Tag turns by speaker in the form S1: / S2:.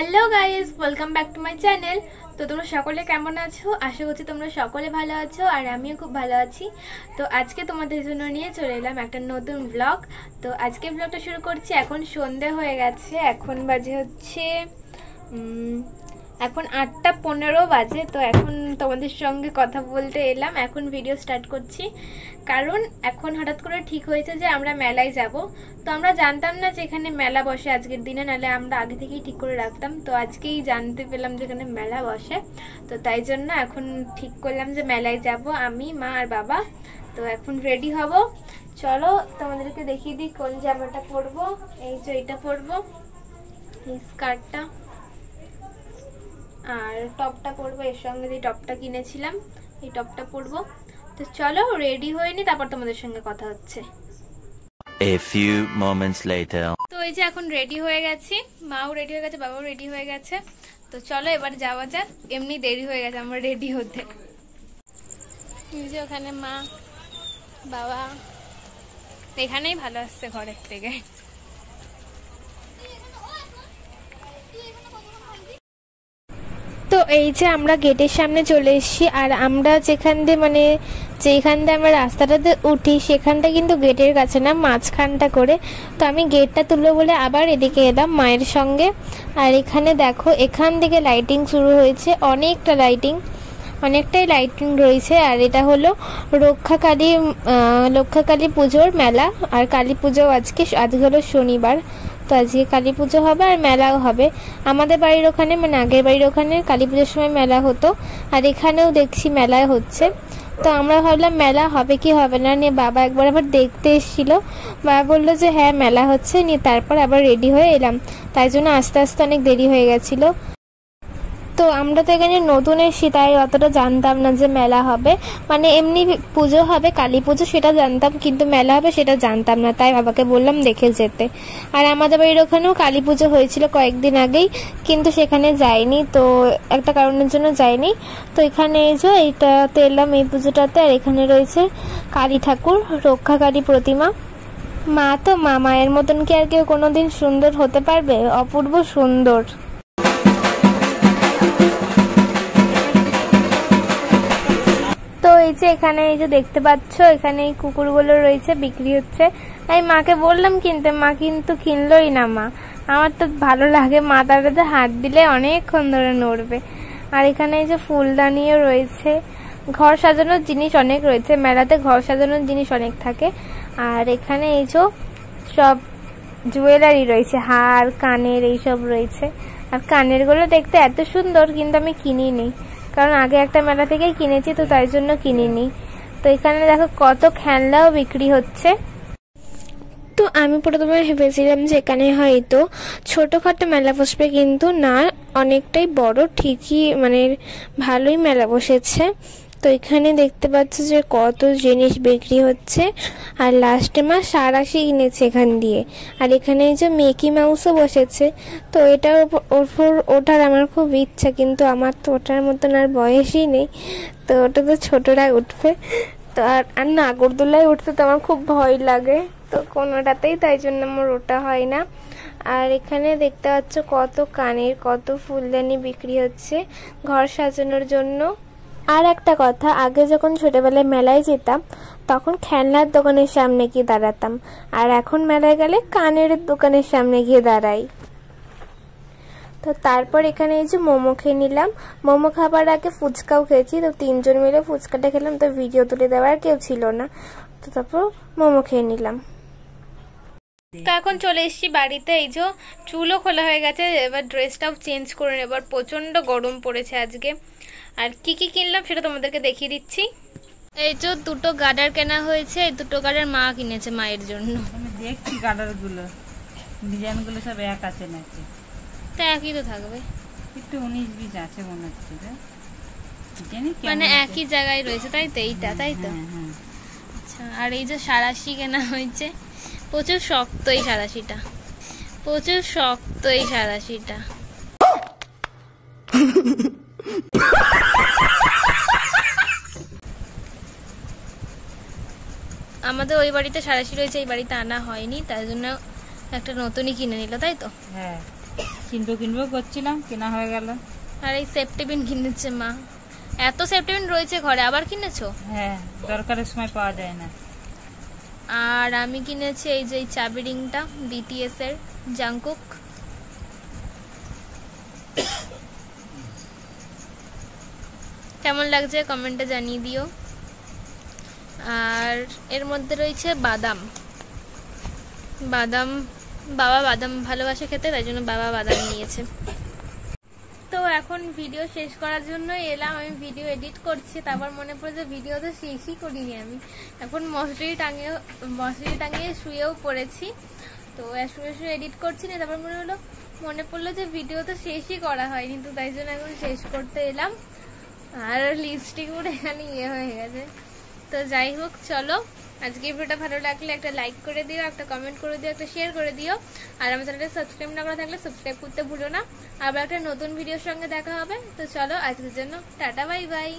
S1: Hello guys, welcome back to my channel. তো তোমরা সকলে কেমন আছো? আশা করছি তোমরা সকলে ভালো আছো আর আমিও খুব ভালো আছি। তো আজকে তোমাদের জন্য নিয়ে চলে এলাম একটা নতুন ব্লগ। তো আজকে ব্লগটা শুরু করছি। এখন সন্ধে হয়ে গেছে, এখন বাজে হচ্ছে এখন 8:15 বাজে। তো এখন তোমাদের সঙ্গে কথা বলতে এলাম, এখন ভিডিও স্টার্ট করছি। কারণ এখন হঠাৎ করে ঠিক হয়েছে যে আমরা মেলায় যাব। তো আমরা জানতাম না যে এখানে মেলা বসে আজকের দিনে, নাহলে আমরা আগে থেকেই ঠিক করে রাখতাম। তো আজকেই জানতে পেলাম যে এখানে মেলা বসে। তো তাই জন্য এখন ঠিক করলাম যে মেলায় যাব, আমি, মা আর বাবা। তো এখন রেডি হব। চলো তোমাদেরকে দেখিয়ে দিই কোন জামাটা পরবো। এই যে এটা পরবো, এই স্কার্টটা, আর টপটা পরবো। এর সঙ্গে যে টপটা কিনেছিলাম এই টপটা পরবো। তো চলো রেডি হয়ে নি, তারপর তোমাদের সঙ্গে কথা হচ্ছে।
S2: A few moments later.
S1: তো এই যে এখন রেডি হয়ে গেছি, মাও রেডি হয়ে গেছে, বাবাও রেডি হয়ে গেছে। তো চলো এবার যাওয়া যাক। এমনি দেরি হয়ে গেছে আমার রেডি হতে। এই যে ওখানে মা বাবা, এখানেই ভালো আসছে ঘরের থেকে। তো এই যে আমরা গেটের সামনে চলে এসেছি, আর আমরা যেখান দিয়ে আমরা রাস্তাটাতে উঠি সেখানটা কিন্তু গেটের কাছে না, মাঝখানটা করে। তো আমি গেটটা তুলবো বলে আবার এদিকে এলাম মায়ের সঙ্গে। আর এখানে দেখো, এখান থেকে লাইটিং শুরু হয়েছে, অনেকটাই লাইটিং রয়েছে। আর এটা হলো রক্ষাকালী পুজোর মেলা। আর কালী পুজো আজকে হলো শনিবার। তো আজকে কালী পুজো হবে আর মেলাও হবে। আমাদের বাড়ির ওখানে, আগের বাড়ির ওখানে কালী পুজোর সময় মেলা হতো, আর এখানেও দেখছি মেলা হচ্ছে। তো আমরা ভাবলাম মেলা হবে কি হবে না, নিয়ে বাবা একবার আবার দেখতে এসেছিলো। বাবা বললো যে হ্যাঁ মেলা হচ্ছে, নিয়ে তারপর আবার রেডি হয়ে এলাম। তাই জন্য আস্তে আস্তে অনেক দেরি হয়ে গেছিলো। তো আমরা তো এখানে নতুন এসেছি, তাই অতটা জানতাম না যে মেলা হবে। এমনি পুজো হবে, কালী পুজো সেটা জানতাম, কিন্তু মেলা হবে সেটা জানতাম না। তাই বাবাকে বললাম দেখে যেতে। আর আমাদের বাড়ির ওখানেও কালী পুজো হয়েছিল কয়েকদিন আগেই, কিন্তু সেখানে যাইনি, তো একটা কারণের জন্য যাইনি। তো এখানে এই যে এইটাতে এলাম, এই পুজোটাতে। আর এখানে রয়েছে কালী ঠাকুর, রক্ষাকালী প্রতিমা। মায়ের মতন কি আর কেউ কোনোদিন সুন্দর হতে পারবে? অপূর্ব সুন্দর। তো এই যে এখানে এই যে দেখতে পাচ্ছ, এখানে এই কুকুরগুলো রয়েছে, বিক্রি হচ্ছে। আমি মাকে বললাম কিনতে, মা কিন্তু কিনলোই না। আমার তো ভালো লাগে, মা তারাতে হাত দিলে অনেকক্ষণ ধরে নড়বে। আর এখানে এই যে ফুলদানিও রয়েছে, ঘর সাজানোর জিনিস অনেক রয়েছে। মেলাতে ঘর সাজানোর জিনিস অনেক থাকে। আর এখানে এই যে সব জুয়েলারি রয়েছে, হার, কানের, এইসব রয়েছে। আর কানের গুলো দেখতে এত সুন্দর, কিন্তু আমি কিনিনি, কারণ আগে একটা মেলা থেকেই কিনেছি, তো তাই জন্য কিনিনি। তো এখানে দেখো কত খেলনাও বিক্রি হচ্ছে। তো আমি প্রথমে ভেবেছিলাম যে এখানে হয়তো ছোটখাটো মেলা বসবে, কিন্তু না, অনেকটাই বড়, ঠিকই ভালোই মেলা বসেছে। তো এখানে দেখতে পাচ্ছ যে কত জিনিস বিক্রি হচ্ছে। আর লাস্টে মা সারাশি কিনেছে এখান দিয়ে। আর এখানে এই যে মিকি মাউসও বসেছে। তো এটার ওপর ওঠার আমার খুব ইচ্ছা, কিন্তু আমার তো ওঠার মতন আর বয়সই নেই। তো ওটা তো ছোটরা উঠবে। তো আর নাগরদোলায় উঠতে তো আমার খুব ভয় লাগে, তো কোনোটাতেই, তাই জন্য আমার ওটা হয় না। আর এখানে দেখতে পাচ্ছ কত কানের, কত ফুলদানি বিক্রি হচ্ছে ঘর সাজানোর জন্য। আর একটা কথা, আগে যখন ছোটবেলায় মেলায় যেতাম তখন খেলনার দোকানের সামনে গিয়ে দাঁড়াতাম, আর এখন মেলায় গেলে কানের দোকানের সামনে গিয়ে দাঁড়াই। তো তারপর এখানে এই যে মোমো খেয়ে নিলাম। মোমো খাবার আগে ফুচকাও খেয়েছি। তো 3 জন মিলে ফুচকাটা খেলাম, তো ভিডিও তুলে দেওয়ার কেউ ছিল না, তো তারপর মোমো খেয়ে নিলাম। তো এখন চলে এসেছি বাড়িতে। এই যে চুলও খোলা হয়ে গেছে, এবার ড্রেসটাও চেঞ্জ করে নেব। এবার প্রচন্ড গরম পড়েছে আজকে। আর কি কি কিনলাম সেটা তোমাদেরকে দেখিয়ে দিচ্ছি। এই যে 2টো গার্ডার কেনা হয়েছে, এই 2টো গার্ডার মা কিনেছে মায়ের জন্য।
S3: আমি দেখছি গার্ডারগুলো, ডিজাইনগুলো সব এক আছে নাকি?
S1: তা একই তো থাকবে,
S3: একটু 19-20 আছে মনে হচ্ছে।
S1: একই জায়গায় রয়েছে, তাই তো? এইটা তাই তো? আচ্ছা। আর এই যে সারাশি কেনা হয়েছে, প্রচুর শক্ত এই সারাশিটা, প্রচুর শক্ত এই সারাশিটা। আমাদের ওই বাড়িতে সারাশি রয়েছে, এই বাড়িতে আনা হয়নি, তাই জন্য একটা নতুনই কিনে নিল, তাই তো?
S3: হ্যাঁ। কিনবো করছিলাম, কেনা হয়ে গেল।
S1: আর এই সেফটিপিন কিনেছে মা। এত সেফটিপিন রয়েছে ঘরে, আবার কিনেছো?
S3: হ্যাঁ, দরকারের সময় পাওয়া যায় না।
S1: আর আমি কিনেছি এই যে চাবি রিংটা, বিটিএস এর জাংকুক। কেমন লাগছে কমেন্টে জানিয়ে দিও। আর এর মধ্যে রয়েছে বাদাম। বাবা বাদাম ভালোবাসে খেতে, তাই জন্য বাবা বাদাম নিয়েছে। তো এখন ভিডিও শেষ করার জন্য এলাম। আমি ভিডিও এডিট করছি, তারপর মনে পড়ে ভিডিও তো শেষই করিনি আমি। এখন মশারি টাঙিয়ে শুয়েও পড়েছি। তো শুয়ে এডিট করছি না, তারপর মনে পড়লো যে ভিডিও তো শেষই করা হয়নি, তো তাই জন্য এখন শেষ করতে এলাম। আর লিপস্টিক উঠে এখানে হয়ে গেছে। তো যাই হোক, চলো আজকে ভিডিওটা ভালো লাগলে একটা লাইক করে দিও, একটা কমেন্ট করে দিও, একটা শেয়ার করে দিও। আর আমার চ্যানেলটা সাবস্ক্রাইব না করা থাকলে সাবস্ক্রাইব করতে ভুলো না। আবার একটা নতুন ভিডিওর সঙ্গে দেখা হবে। তো চলো আজকের জন্য টাটা, বাই বাই।